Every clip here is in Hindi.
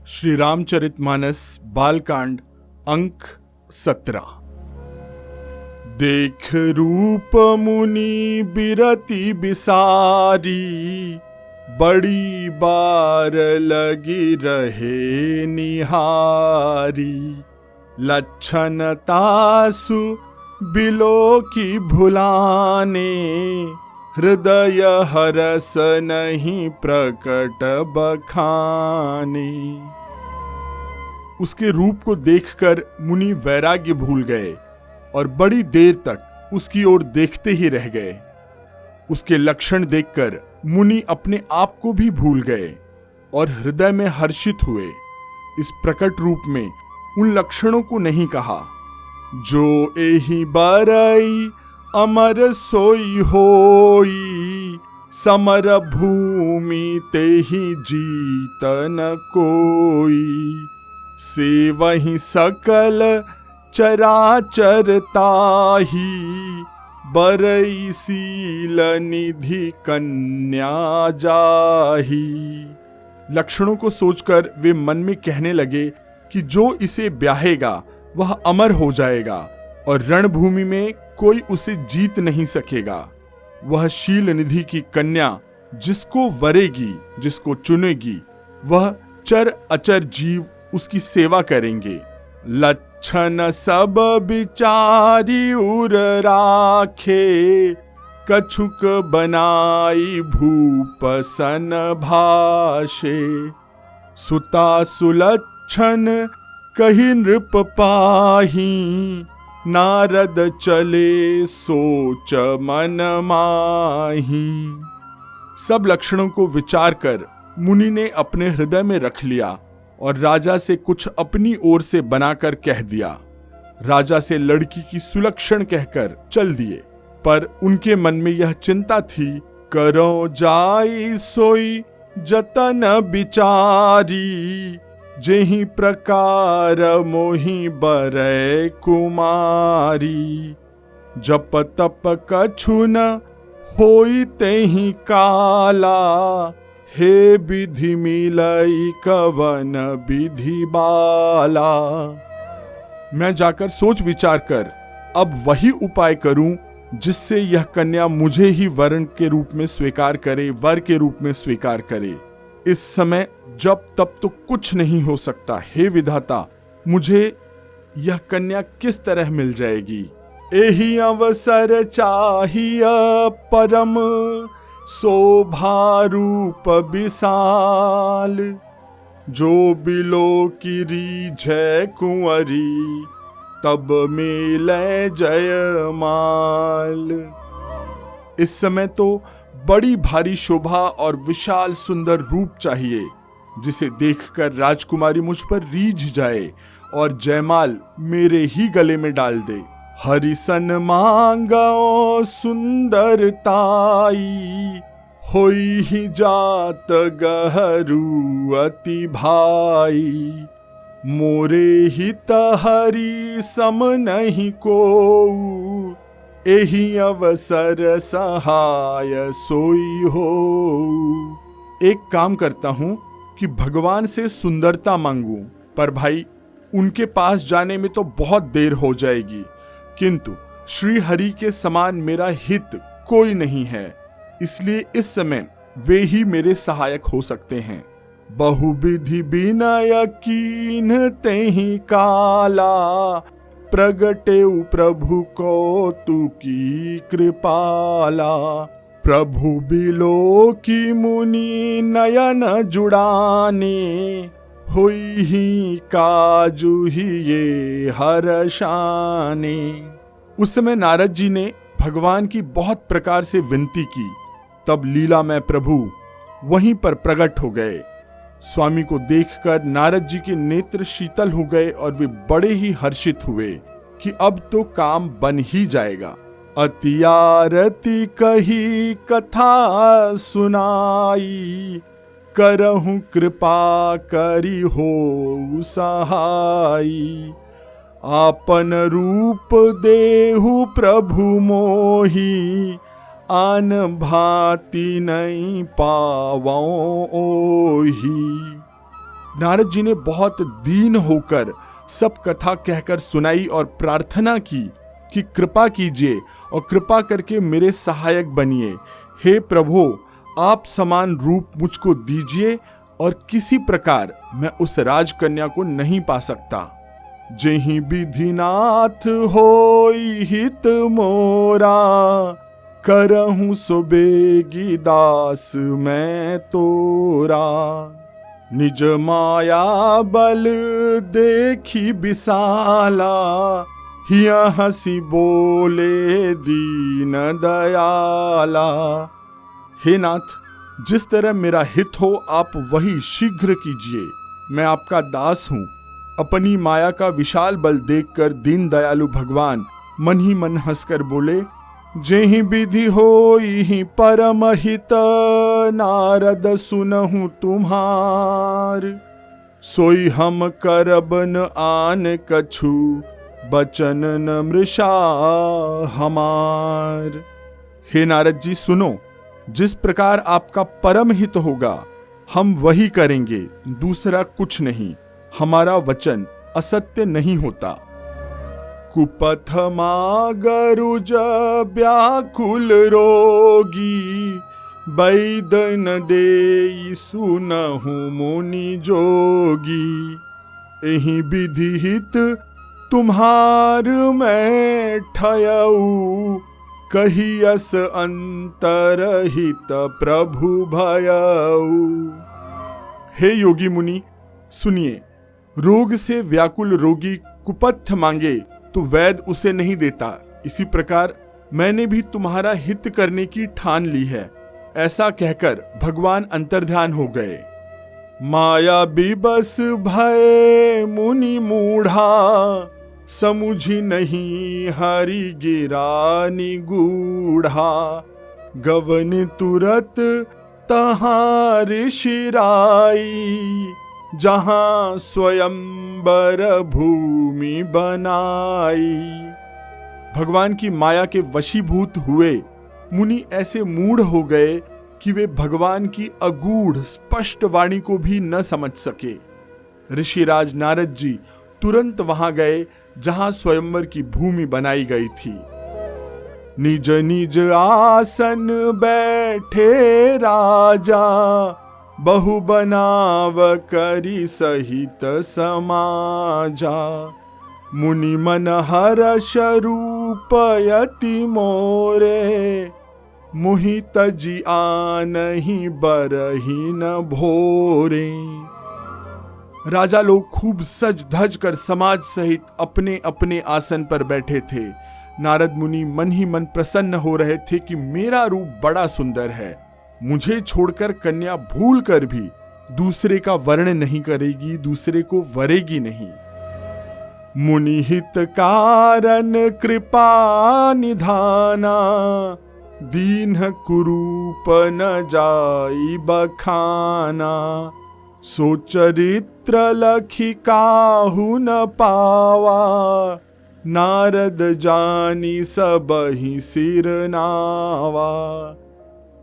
श्री रामचरितमानस बालकांड अंक 17। देख रूप मुनि बिरति बिसारी, बड़ी बार लगी रहे निहारी। लक्षण तासु बिलो की भुलाने, हृदय हरस नहीं प्रकट बखाने। उसके रूप को देखकर मुनि वैराग्य भूल गए और बड़ी देर तक उसकी ओर देखते ही रह गए। उसके लक्षण देखकर मुनि अपने आप को भी भूल गए और हृदय में हर्षित हुए। इस प्रकट रूप में उन लक्षणों को नहीं कहा। जो एहि बरई अमर सोई होई, समर भूमि तेहि जीत न कोई। से वही सकल चराचर ताही, बरई सील निधि कन्या जाही। लक्षणों को सोचकर वे मन में कहने लगे कि जो इसे ब्याहेगा वह अमर हो जाएगा और रणभूमि में कोई उसे जीत नहीं सकेगा। वह शील निधि की कन्या जिसको वरेगी, जिसको चुनेगी, वह चर अचर जीव उसकी सेवा करेंगे। लक्षण सब बिचारी उर राखे, कछुक बनाई भूप सन भाषे। सुता सुलक्षण कही नृप पाही, नारद चले सोच मन माही। सब लक्षणों को विचार कर मुनि ने अपने हृदय में रख लिया और राजा से कुछ अपनी ओर से बनाकर कह दिया। राजा से लड़की की सुलक्षण कहकर चल दिए, पर उनके मन में यह चिंता थी, करो जाई सोई जतन बिचारी। जेहि प्रकार मोहि बरै कुमारी, जप तप कछु न होई तेहि काला। हे विधि मिलई कवन विधि बाला। मैं जाकर सोच विचार कर अब वही उपाय करूं जिससे यह कन्या मुझे ही वरण के रूप में स्वीकार करे, वर के रूप में स्वीकार करे। इस समय जब तब तो कुछ नहीं हो सकता। हे विधाता, मुझे यह कन्या किस तरह मिल जाएगी? एहि अवसर चाहिए परम, शोभा रूप विशाल। जो बिलो की रीझै कुंवरी, तब मिले जयमाल। इस समय तो बड़ी भारी शोभा और विशाल सुंदर रूप चाहिए, जिसे देखकर राजकुमारी मुझ पर रीझ जाए और जयमाल मेरे ही गले में डाल दे। हरिसन मांगो सुंदरताई, होई ही जात गहरू अति भाई। मोरे हित हरि सम नहीं कोऊ, एहि अवसर सहाय सोई हो। एक काम करता हूं कि भगवान से सुंदरता मांगूं, पर भाई उनके पास जाने में तो बहुत देर हो जाएगी। किंतु श्री हरि के समान मेरा हित कोई नहीं है, इसलिए इस समय वे ही मेरे सहायक हो सकते हैं। बहुविधि विनय कीन्ह तेहि काला, प्रगटे प्रभु को तू की कृपाला। प्रभु बिलो की मुनि नयन जुड़ाने, हुई ही काजू ही ये हर्षाने। उस समय नारद जी ने भगवान की बहुत प्रकार से विनती की। तब लीला में प्रभु वहीं पर प्रकट हो गए। स्वामी को देखकर नारद जी के नेत्र शीतल हो गए और वे बड़े ही हर्षित हुए कि अब तो काम बन ही जाएगा। अति आरती कही कथा सुनाई, करहु कृपा करी हो सहाई। आपन रूप देहु प्रभु मोही, आन भांति नहीं पावों ओही। नारद जी ने बहुत दीन होकर सब कथा कहकर सुनाई और प्रार्थना की कि कृपा कीजिए और कृपा करके मेरे सहायक बनिए। हे प्रभु, आप समान रूप मुझको दीजिए और किसी प्रकार मैं उस राजकन्या को नहीं पा सकता। जेहि विधिनाथ होई हित मोरा, करहूं सो बेगी दास मैं तोरा। निज माया बल देखी विशाला, हिया हंसी बोले दीन दयाला। हे नाथ, जिस तरह मेरा हित हो आप वही शीघ्र कीजिए। मैं आपका दास हूँ। अपनी माया का विशाल बल देखकर दीन दयालु भगवान मन ही मन हंसकर बोले, जेहि विधि होई परम हित, नारद सुनहु तुम्हार। सोई हम करब न आन कछु, बचन न मृषा हमार। हे नारद जी सुनो, जिस प्रकार आपका परम हित होगा हम वही करेंगे, दूसरा कुछ नहीं। हमारा वचन असत्य नहीं होता। कुपथ मागरुज व्याकुल रोगी, वैदन देई सुनहु मुनि जोगी। एहि विधि हित तुम्हार मैं ठयऊ, कहियस अंतरहित प्रभु भयऊ। हे योगी मुनि सुनिए, रोग से व्याकुल रोगी कुपथ मांगे तो वैद्य उसे नहीं देता। इसी प्रकार मैंने भी तुम्हारा हित करने की ठान ली है। ऐसा कहकर भगवान अंतर्ध्यान हो गए। माया बिबस भय मुनि मूढ़ा, समुझी नहीं हरि गिरा निगूढ़ा। गवन तुरत तहाँ ऋषिराई, जहाँ स्वयंवर भूमि बनाई। भगवान की माया के वशीभूत हुए मुनि ऐसे मूढ़ हो गए कि वे भगवान की अगूढ़ स्पष्ट वाणी को भी न समझ सके। ऋषिराज नारद जी तुरंत वहां गए जहां स्वयंवर की भूमि बनाई गई थी। निज निज आसन बैठे राजा, बहु बनाव करी सहित समाजा। मुनि मन हर्ष रूप यति मोरे, मुहि तजी आनहि बरहि न भोरे। राजा लोग खूब सज धज कर समाज सहित अपने अपने आसन पर बैठे थे। नारद मुनि मन ही मन प्रसन्न हो रहे थे कि मेरा रूप बड़ा सुंदर है, मुझे छोड़कर कन्या भूल कर भी दूसरे का वर्ण नहीं करेगी, दूसरे को वरेगी नहीं। मुनि हित कारण कृपा निधाना, दीन कुरूप न जाई बखाना। सो चरित्र लखी काहू न पावा, नारद जानी सबहि सिर नावा।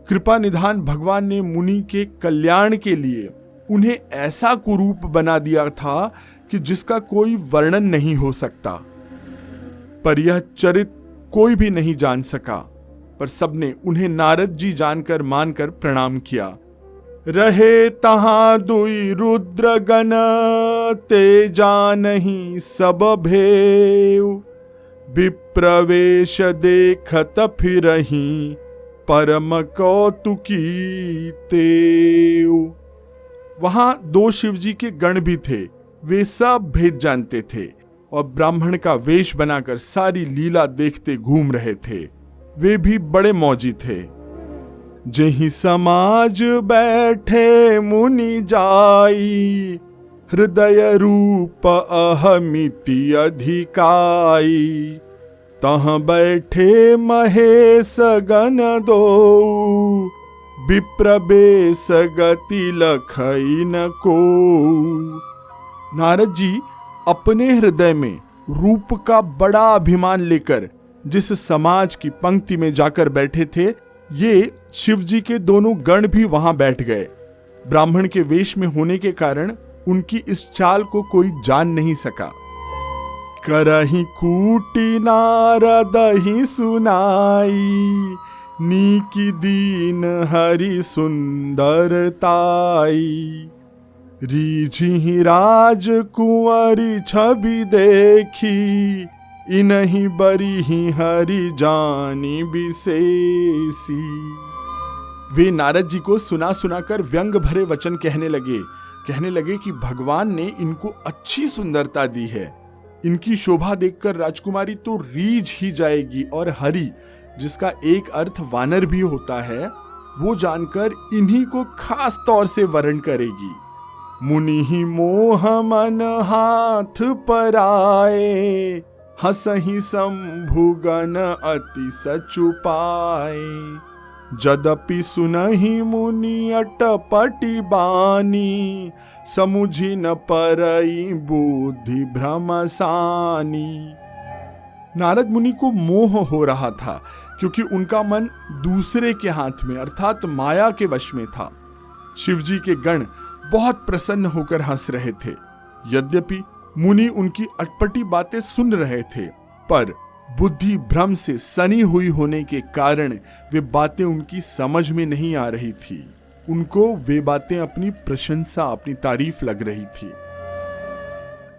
कृपा निधान भगवान ने मुनि के कल्याण के लिए उन्हें ऐसा कुरूप बना दिया था कि जिसका कोई वर्णन नहीं हो सकता। पर यह चरित्र कोई भी नहीं जान सका, पर सबने उन्हें नारद जी जानकर मानकर प्रणाम किया। रहे तहां दुई रुद्र गण, ते जानहि सब भेव। विप्रवेश देखत फिरहि, परम कौतुकी तेव। वहां दो शिवजी के गण भी थे, वे सब भेद जानते थे और ब्राह्मण का वेश बनाकर सारी लीला देखते घूम रहे थे। वे भी बड़े मौजी थे। जेहि समाज बैठे मुनि जाई, हृदय रूप अहमिति अधिकाई। तहाँ बैठे महेश गण दो, विप्रवेश गति लखई न को। नारद जी अपने हृदय में रूप का बड़ा अभिमान लेकर जिस समाज की पंक्ति में जाकर बैठे थे, ये शिवजी के दोनों गण भी वहां बैठ गए। ब्राह्मण के वेश में होने के कारण उनकी इस चाल को कोई जान नहीं सका। करही कूटी नारद ही सुनाई, नीकी दीन हरि सुंदरताई। रीझी राज कुंवरी छवि देखी, इनहि बरी ही हरि जानी विशेषी। वे नारद जी को सुना सुनाकर व्यंग भरे वचन कहने लगे कि भगवान ने इनको अच्छी सुंदरता दी है। इनकी शोभा देखकर राजकुमारी तो रीझ ही जाएगी, और हरि, जिसका एक अर्थ वानर भी होता है, वो जानकर इन्हीं को खास तौर से वर्ण करेगी। मुनि ही मोह मन हाथ पर आए, हसहि शंभुगन अति सचुपाए। जदपि सुनहि मुनि अटपटी बानी, समुझि न परई बुद्धि भ्रमसानी। नारद मुनि को मोह हो रहा था, क्योंकि उनका मन दूसरे के हाथ में अर्थात माया के वश में था। शिवजी के गण बहुत प्रसन्न होकर हंस रहे थे। यद्यपि मुनि उनकी अटपटी बातें सुन रहे थे, पर बुद्धि भ्रम से सनी हुई होने के कारण वे बातें उनकी समझ में नहीं आ रही थी। उनको वे बातें अपनी प्रशंसा, अपनी तारीफ लग रही थी।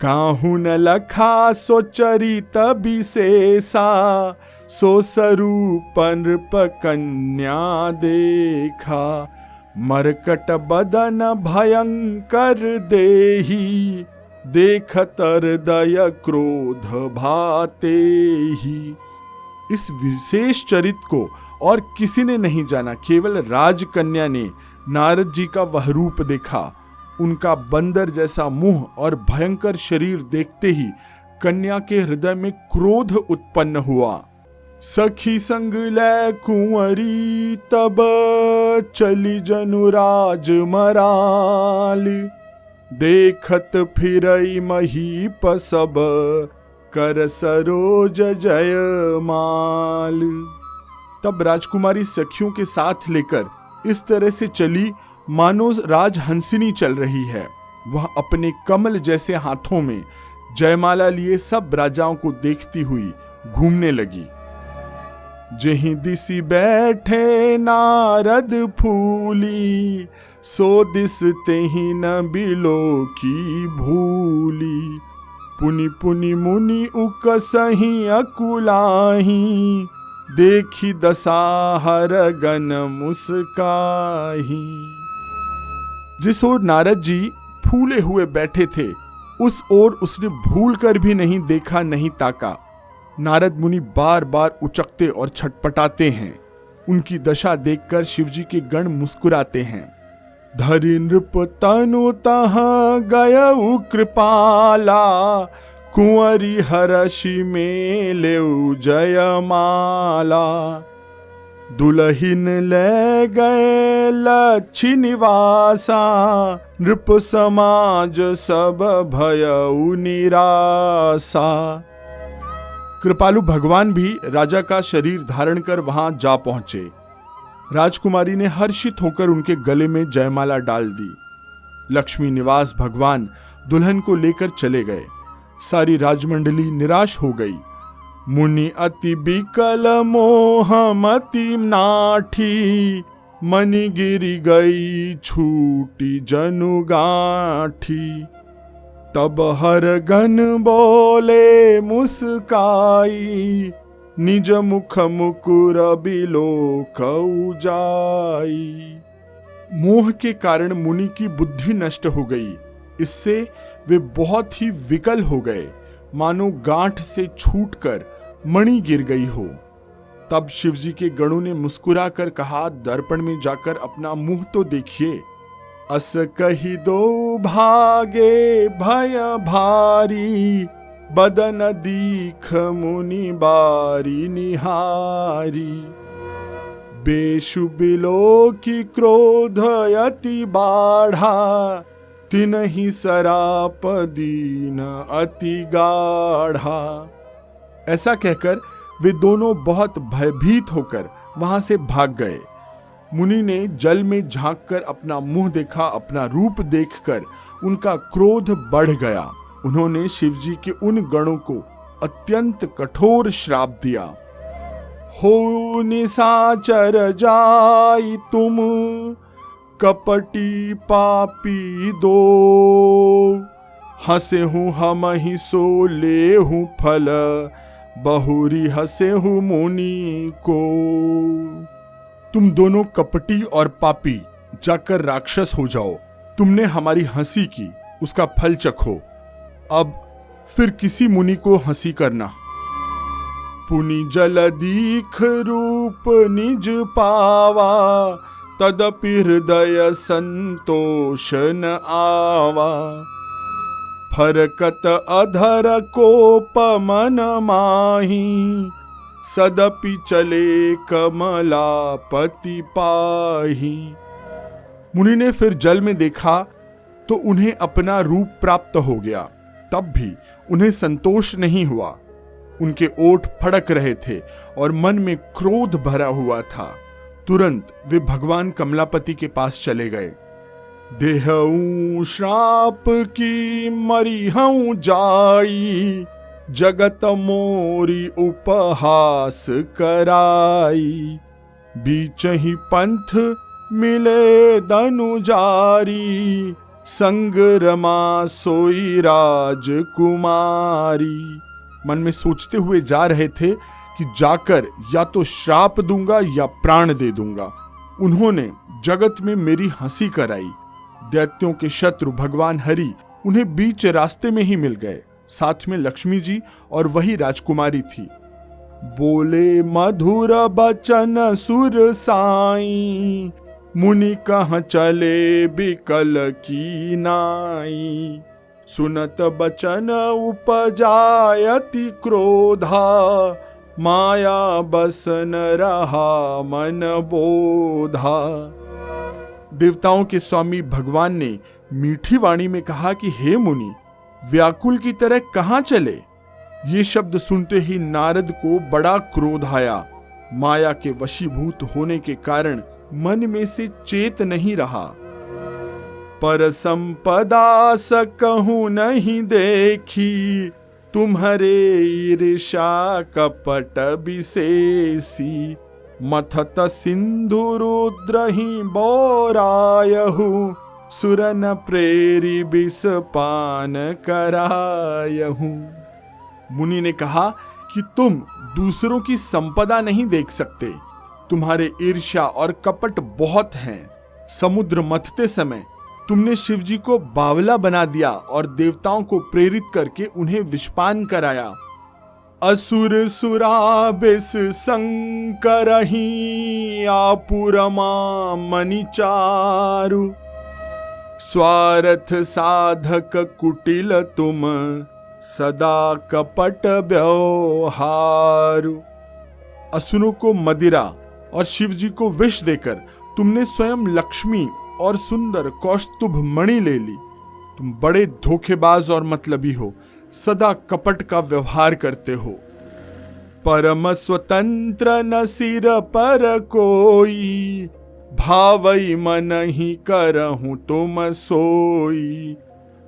काहू न लखा सो चरित विशेषा, सो स्वरूप नृप कन्या देखा। मरकट बदन भयंकर देही, देखत हृदय क्रोध भाते ही। इस विशेष चरित्र को और किसी ने नहीं जाना, केवल राजकन्या ने नारद जी का वह रूप देखा। उनका बंदर जैसा मुंह और भयंकर शरीर देखते ही कन्या के हृदय में क्रोध उत्पन्न हुआ। सखी संग लै कुंवरी, तब चली जनुराज मराल। देखत फिरई महीप सब, कर सरोज जयमाल। तब राजकुमारी सखियों के साथ लेकर इस तरह से चली मानो राजहंसिनी चल रही है। वह अपने कमल जैसे हाथों में जयमाला लिए सब राजाओं को देखती हुई घूमने लगी। जहीं दिसी बैठे नारद फूली, सो दिस तेहि न बिलो की भूली। पुनि पुनि मुनि उकसहि अकुलाही, देखी दसाहर गन मुस्काही। जिस ओर नारद जी फूले हुए बैठे थे, उस ओर उसने भूल कर भी नहीं देखा, नहीं ताका। नारद मुनि बार बार उचकते और छटपटाते हैं। उनकी दशा देखकर शिवजी के गण मुस्कुराते हैं। धरि नृप तनु तहाँ गयउ कृपाला, कुंवरी हरषि में लेउ जयमाला। दुलहिन ले गए लक्षि निवासा, नृप समाज सब भयउ निरासा। कृपालु भगवान भी राजा का शरीर धारण कर वहां जा पहुंचे। राजकुमारी ने हर्षित होकर उनके गले में जयमाला डाल दी। लक्ष्मी निवास भगवान दुल्हन को लेकर चले गए। सारी राजमंडली निराश हो गई। मुनि अति बिकल मोह मति नाठी, मनि गिरी गई छूटी जनु गांठी। तब हर गन बोले मुस्काई, निज मुख मुकुर बिलोकउ जाई। मोह के कारण मुनि की बुद्धि नष्ट हो गई। इससे वे बहुत ही विकल हो गए, मानो गांठ से छूटकर मणि गिर गई हो। तब शिवजी के गणों ने मुस्कुरा कर कहा, दर्पण में जाकर अपना मुंह तो देखिए। अस कही दो भागे भय भारी, बदन दीख मुनि बारी निहारी। बेशु बिलो की क्रोध यति बाढ़ा, तिनहि सराप दीन अति गाढ़ा। ऐसा कहकर वे दोनों बहुत भयभीत होकर वहां से भाग गए। मुनि ने जल में झांककर अपना मुंह देखा। अपना रूप देखकर उनका क्रोध बढ़ गया। उन्होंने शिवजी के उन गणों को अत्यंत कठोर श्राप दिया। हो निशाचर जाई तुम, कपटी पापी दो, हंसे हूँ हम ही सो ले हूँ फल, बहुरी हंसे हूँ मुनि को। तुम दोनों कपटी और पापी जाकर राक्षस हो जाओ। तुमने हमारी हंसी की, उसका फल चखो। अब फिर किसी मुनि को हंसी करना। पुनि जल दीख रूप निज पावा, तदपि हृदय संतोष न आवा। फरकत अधर कोप मन माही, सदपि चले कमलापति पाही। मुनि ने फिर जल में देखा तो उन्हें अपना रूप प्राप्त हो गया, तब भी उन्हें संतोष नहीं हुआ। उनके ओठ फड़क रहे थे और मन में क्रोध भरा हुआ था। तुरंत वे भगवान कमलापति के पास चले गए। देहऊ श्राप की मरिहऊ जाई, जगत मोरी उपहास कराई। बीच ही पंथ मिले दनुजारी, संगरमा सोई राजकुमारी। मन में सोचते हुए जा रहे थे कि जाकर या तो श्राप दूंगा या प्राण दे दूंगा। उन्होंने जगत में मेरी हंसी कराई। दैत्यों के शत्रु भगवान हरि उन्हें बीच रास्ते में ही मिल गए। साथ में लक्ष्मी जी और वही राजकुमारी थी। बोले मधुर बचन सुर साई, मुनि कहाँ चले बिकल की नाई। सुनत बचन उपजायति क्रोधा, माया बसन रहा मन बोधा। देवताओं के स्वामी भगवान ने मीठी वाणी में कहा कि हे मुनि, व्याकुल की तरह कहां चले। ये शब्द सुनते ही नारद को बड़ा क्रोध आया। माया के वशीभूत होने के कारण मन में से चेत नहीं रहा। पर संपदा सकहूं नहीं देखी, तुम्हारे ईर्षा कपट विशेषी। मथत सिंधु रुद्र ही बोरायहु, सुरन प्रेरी विष पान करायहु। मुनि ने कहा कि तुम दूसरों की संपदा नहीं देख सकते, तुम्हारे ईर्ष्या और कपट बहुत हैं। समुद्र मथते समय तुमने शिवजी को बावला बना दिया और देवताओं को प्रेरित करके उन्हें विषपान कराया। असुर सुरा बिस संकरही, आपुरमा मनि चारु। स्वार्थ साधक कुटिल तुम, सदा कपट व्यवहारु। असुरों को मदिरा और शिवजी को विष देकर तुमने स्वयं लक्ष्मी और सुंदर कौस्तुभ मणि ले ली। तुम बड़े धोखेबाज और मतलबी हो, सदा कपट का व्यवहार करते हो। परम स्वतंत्र न सिर पर कोई, भावई मन ही करहूं तुम सोई।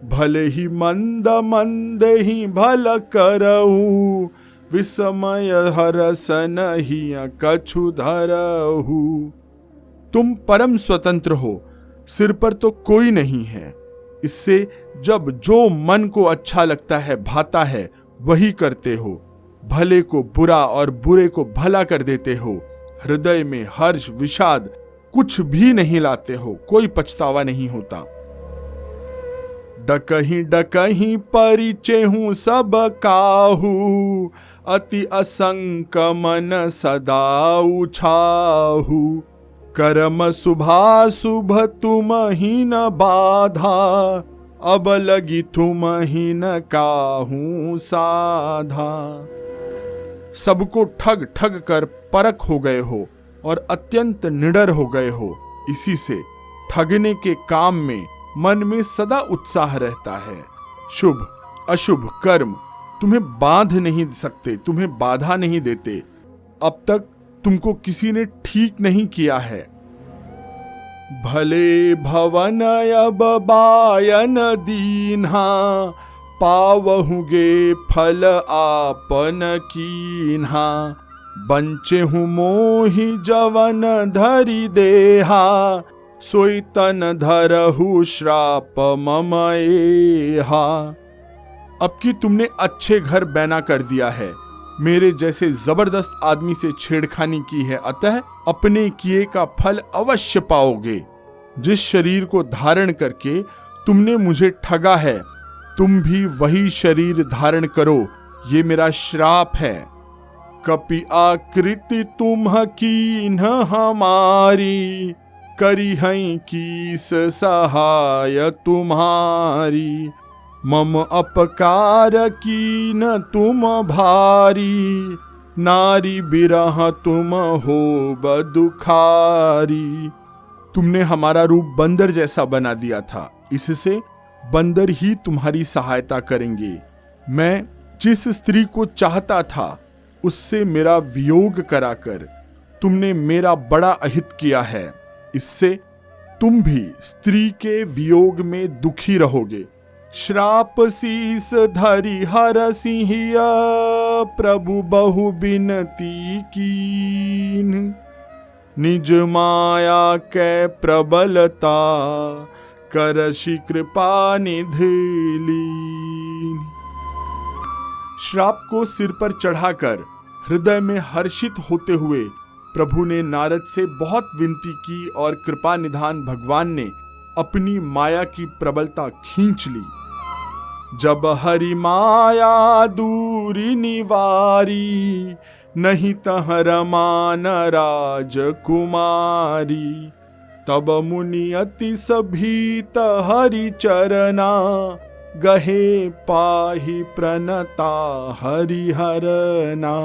भले ही मंद मंद ही भल करहूं, विस्मय हरस नहीं कछु धरहु। तुम परम स्वतंत्र हो, सिर पर तो कोई नहीं है। इससे जब जो मन को अच्छा लगता है, भाता है, वही करते हो। भले को बुरा और बुरे को भला कर देते हो। हृदय में हर्ष विषाद कुछ भी नहीं लाते हो, कोई पछतावा नहीं होता। डकहीं डकहीं परिचय हूँ सब काहू, अति असंक मन सदा उछाहू। कर्म शुभाशुभ तुम ही न बाधा, अब लगी तुम ही न काहू साधा। सबको ठग ठग कर परख हो गए हो और अत्यंत निडर हो गए हो। इसी से ठगने के काम में मन में सदा उत्साह रहता है। शुभ अशुभ कर्म तुम्हें बांध नहीं सकते, तुम्हें बाधा नहीं देते। अब तक तुमको किसी ने ठीक नहीं किया है, भले भवन अब बायन दीन्हा, पावहुगे फल आपन कीन्हा। बंचे हूँ मोहि जवन धरि देहा, सोई तन धरहु श्राप मम एहा। अब कि तुमने अच्छे घर बैना कर दिया है, मेरे जैसे जबरदस्त आदमी से छेड़खानी की है, अतः अपने किए का फल अवश्य पाओगे। जिस शरीर को धारण करके तुमने मुझे ठगा है, तुम भी वही शरीर धारण करो, ये मेरा श्राप है। कपि आकृति तुम कीन्ह हमारी, करी हैं कीस सहाय तुम्हारी। मम अपकार कीन तुम भारी, नारी बिरह तुम हो बदुखारी। तुमने हमारा रूप बंदर जैसा बना दिया था, इससे बंदर ही तुम्हारी सहायता करेंगे। मैं जिस स्त्री को चाहता था उससे मेरा वियोग कराकर तुमने मेरा बड़ा अहित किया है, इससे तुम भी स्त्री के वियोग में दुखी रहोगे। श्राप शीस धरि हर सिंहिया, प्रभु बहु बिनती कीन। निज माया कै प्रबलता, करशि कृपा निधि लीन। श्राप को सिर पर चढ़ाकर हृदय में हर्षित होते हुए प्रभु ने नारद से बहुत विनती की और कृपा निधान भगवान ने अपनी माया की प्रबलता खींच ली। जब हरि माया दूरी निवारी, नहीं तह रमान राजकुमारी। तब मुनि अति सभीत हरि चरना, गहे पाहि प्रणता हरिहरना।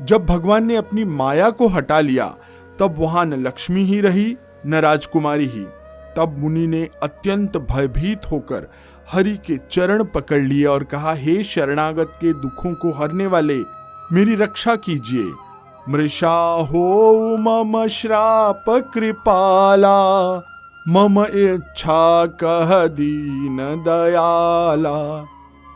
जब भगवान ने अपनी माया को हटा लिया, तब वहां न लक्ष्मी ही रही न राजकुमारी ही। तब मुनि ने अत्यंत भयभीत होकर हरि के चरण पकड़ लिए और कहा, हे शरणागत के दुखों को हरने वाले, मेरी रक्षा कीजिए। मृषा हो मम श्राप कृपाला, मम इच्छा कह दीन दयाला।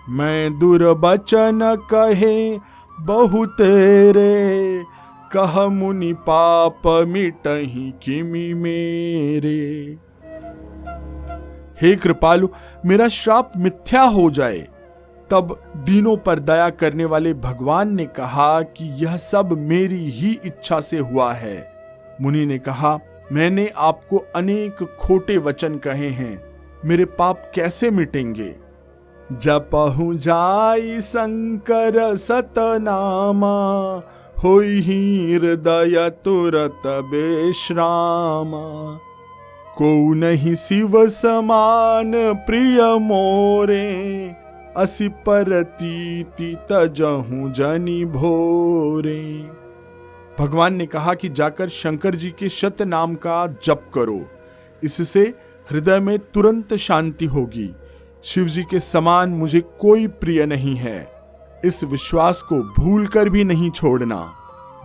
मैं दुर्बचन कहे बहु तेरे, कह मुनि पाप मिटहि किमि मेरे। हे कृपालु, मेरा श्राप मिथ्या हो जाए। तब दीनों पर दया करने वाले भगवान ने कहा कि यह सब मेरी ही इच्छा से हुआ है। मुनि ने कहा, मैंने आपको अनेक खोटे वचन कहे हैं, मेरे पाप कैसे मिटेंगे। जपहु जाई शंकर सतनामा, होई हृदय तुरत बेश्रामा। को नहीं शिव समान प्रिय मोरे, असि परतीति तजहु जनि भोरे। भगवान ने कहा कि जाकर शंकर जी के शत नाम का जप करो, इससे हृदय में तुरंत शांति होगी। शिव जी के समान मुझे कोई प्रिय नहीं है, इस विश्वास को भूल कर भी नहीं छोड़ना।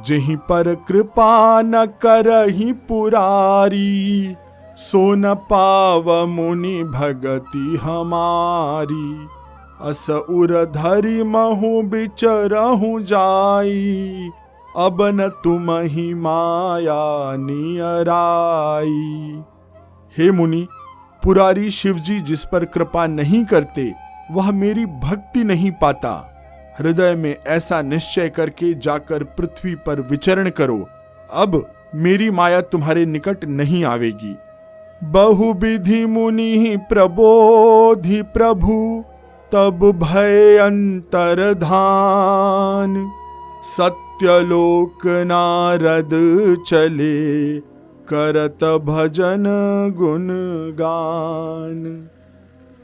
जेहि पर कृपा न करहि पुरारी, सो न पाव मुनि भगति हमारी। अस उर धरि महु बिचरहु जाई, अब न तुम ही माया नियराई। हे मुनि, पुरारी शिवजी जिस पर कृपा नहीं करते, वह मेरी भक्ति नहीं पाता। हृदय में ऐसा निश्चय करके जाकर पृथ्वी पर विचरण करो, अब मेरी माया तुम्हारे निकट नहीं आवेगी। बहुविधि मुनि प्रबोधि प्रभु, तब भय अंतरधान। सत्यलोक नारद चले, करत भजन गुण गान।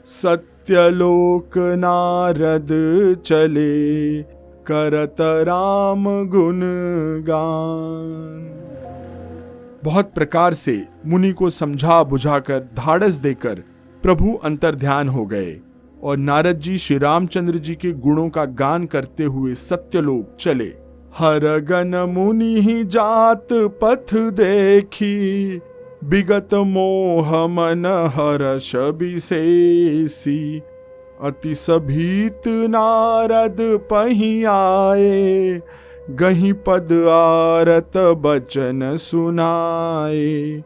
सत्यलोक नारद चले, करत राम गुण गान। बहुत प्रकार से मुनि को समझा बुझाकर धाड़स देकर प्रभु अंतर्ध्यान हो गए और नारद जी श्री रामचंद्र जी के गुणों का गान करते हुए सत्यलोक चले। हर गण मुनि ही जात पथ देखी, विगत मोह मन हर्ष विशेषी। अति सभीत नारद पही आए, गही पद आरत बचन सुनाए।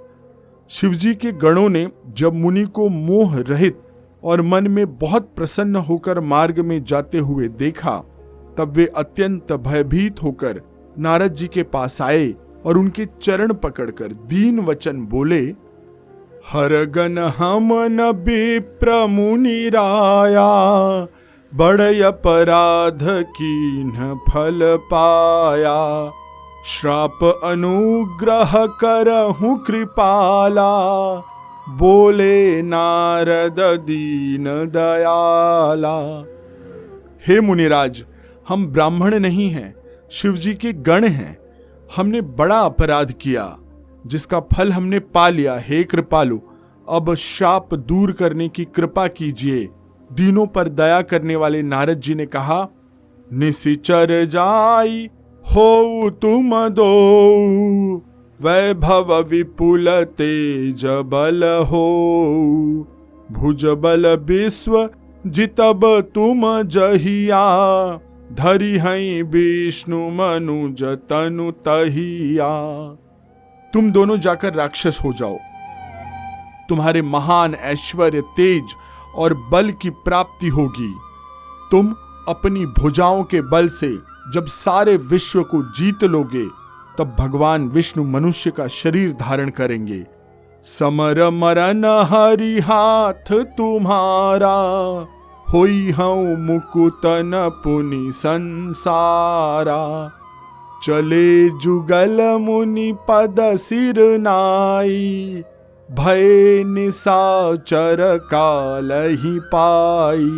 शिवजी के गणों ने जब मुनि को मोह रहित और मन में बहुत प्रसन्न होकर मार्ग में जाते हुए देखा, तब वे अत्यंत भयभीत होकर नारद जी के पास आए और उनके चरण पकड़कर दीन वचन बोले, हरगन हम न विप्र मुनि राया, बड़य अपराध कीन्ह फल पाया। श्राप अनुग्रह करहु कृपाला, बोले नारद दीन दयाला। हे मुनिराज, हम ब्राह्मण नहीं हैं, शिवजी के गण हैं। हमने बड़ा अपराध किया जिसका फल हमने पा लिया। हे कृपालु, अब शाप दूर करने की कृपा कीजिए। दीनों पर दया करने वाले नारद जी ने कहा, निशिचर जाई हो तुम दो, वैभव विपुल तेज बल हो। भुज बल विश्व जितब तुम जहिया, धरि हैं विष्णु मनुज तनु तहिया। तुम दोनों जाकर राक्षस हो जाओ। तुम्हारे महान ऐश्वर्य, तेज और बल की प्राप्ति होगी। तुम अपनी भुजाओं के बल से जब सारे विश्व को जीत लोगे, तब भगवान विष्णु मनुष्य का शरीर धारण करेंगे। समर मरन हरि हाथ तुम्हारा, होई हूँ मुकुतन पुनि संसारा। चले जुगल मुनि पद सिर नाई, भय निशाचर काल ही पाई।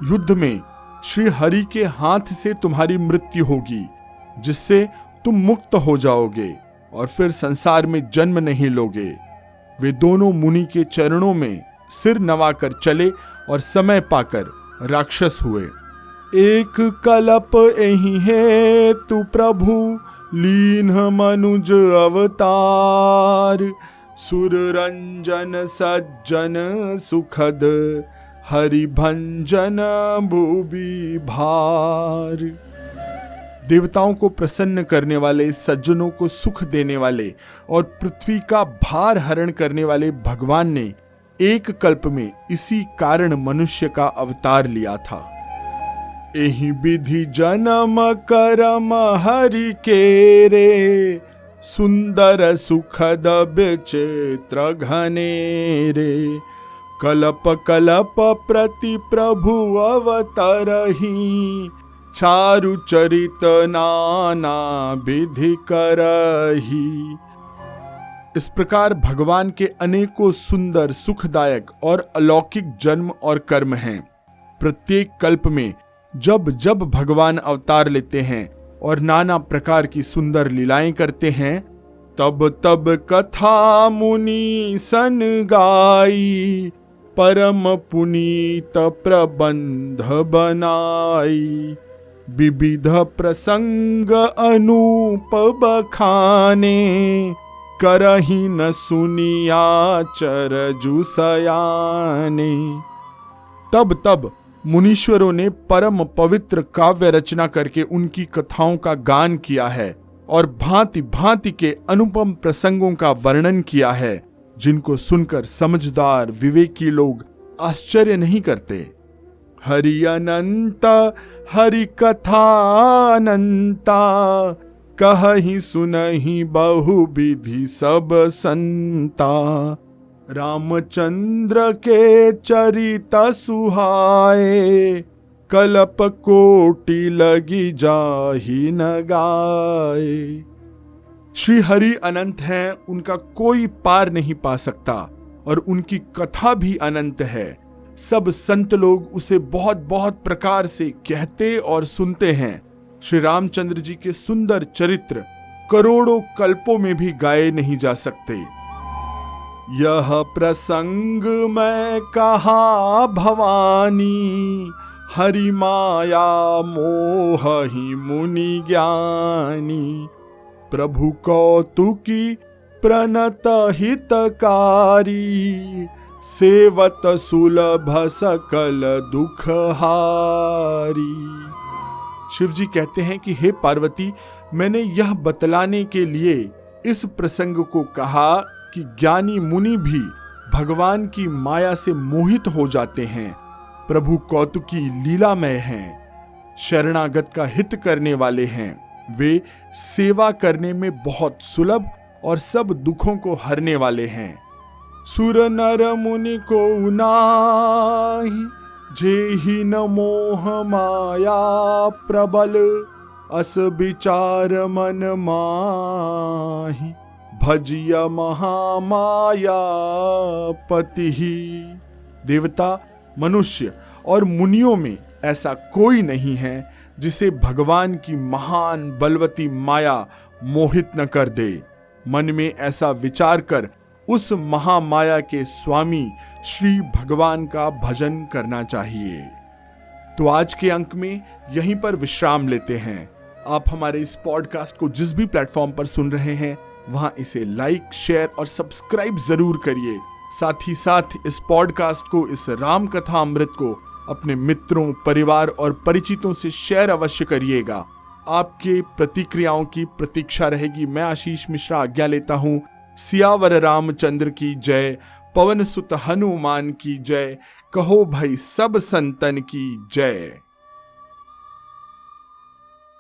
युद्ध में श्री हरि के हाथ से तुम्हारी मृत्यु होगी, जिससे तुम मुक्त हो जाओगे और फिर संसार में जन्म नहीं लोगे। वे दोनों मुनि के चरणों में सिर नवाकर चले और समय पाकर राक्षस हुए। एक कलप एहि है तु प्रभु, लीन मनुज अवतार। सुर रंजन सज्जन सुखद, हरि भंजन भूबि भार। देवताओं को प्रसन्न करने वाले, सज्जनों को सुख देने वाले और पृथ्वी का भार हरण करने वाले भगवान ने एक कल्प में इसी कारण मनुष्य का अवतार लिया था। एहि विधि जन्म करम हरि के रे, सुंदर सुखद विचित्र घनेरे। कलप कलप प्रति प्रभु अवतरहि, चारु चरित नाना विधि करही। इस प्रकार भगवान के अनेकों सुंदर, सुखदायक और अलौकिक जन्म और कर्म हैं। प्रत्येक कल्प में जब जब भगवान अवतार लेते हैं और नाना प्रकार की सुंदर लीलाएं करते हैं, तब तब कथा मुनि सन गाई, परम पुनीत प्रबंध बनाई। विविध प्रसंग अनूप बखाने, करही न सुनिया चरजु सयाने। तब तब मुनीश्वरों ने परम पवित्र काव्य रचना करके उनकी कथाओं का गान किया है और भांति भांति के अनुपम प्रसंगों का वर्णन किया है, जिनको सुनकर समझदार विवेकी लोग आश्चर्य नहीं करते। हरि अनंत हरि कथा अनंता, कहहि सुनहि बहु विधि सब संता। रामचंद्र के चरित सुहाए, कल्प कोटि लगी जाहि न गाए। श्री हरि अनंत हैं, उनका कोई पार नहीं पा सकता और उनकी कथा भी अनंत है। सब संत लोग उसे बहुत बहुत प्रकार से कहते और सुनते हैं। श्री रामचंद्र जी के सुंदर चरित्र करोड़ों कल्पों में भी गाए नहीं जा सकते। यह प्रसंग मैं कहा भवानी, हरि माया मोह ही मुनि ज्ञानी। प्रभु कौतुकी प्रणत हितकारी, सेवत सुलभ सकल दुखहारी। शिव जी कहते हैं कि हे पार्वती, मैंने यह बतलाने के लिए इस प्रसंग को कहा कि ज्ञानी मुनि भी भगवान की माया से मोहित हो जाते हैं। प्रभु कौतुकी लीलामय हैं, शरणागत का हित करने वाले हैं। वे सेवा करने में बहुत सुलभ और सब दुखों को हरने वाले हैं। सुर नर मुनि को नाही, जेहि न मोह माया प्रबल, अस विचार मन माहि, भजिय महामाया पति। देवता, मनुष्य और मुनियों में ऐसा कोई नहीं है जिसे भगवान की महान बलवती माया मोहित न कर दे। मन में ऐसा विचार कर उस महामाया के स्वामी श्री भगवान का भजन करना चाहिए। तो आज के अंक में यहीं पर विश्राम लेते हैं। आप हमारे इस पॉडकास्ट को जिस भी प्लेटफॉर्म पर सुन रहे हैं वहां इसे लाइक, शेयर और सब्सक्राइब जरूर करिए। साथ ही साथ इस पॉडकास्ट को, इस राम कथा अमृत को अपने मित्रों, परिवार और परिचितों से शेयर अवश्य करिएगा। आपके प्रतिक्रियाओं की प्रतीक्षा रहेगी। मैं आशीष मिश्रा आज्ञा लेता हूँ। सियावर रामचंद्र की जय, पवन सुत हनुमान की जय, कहो भाई सब संतन की जय।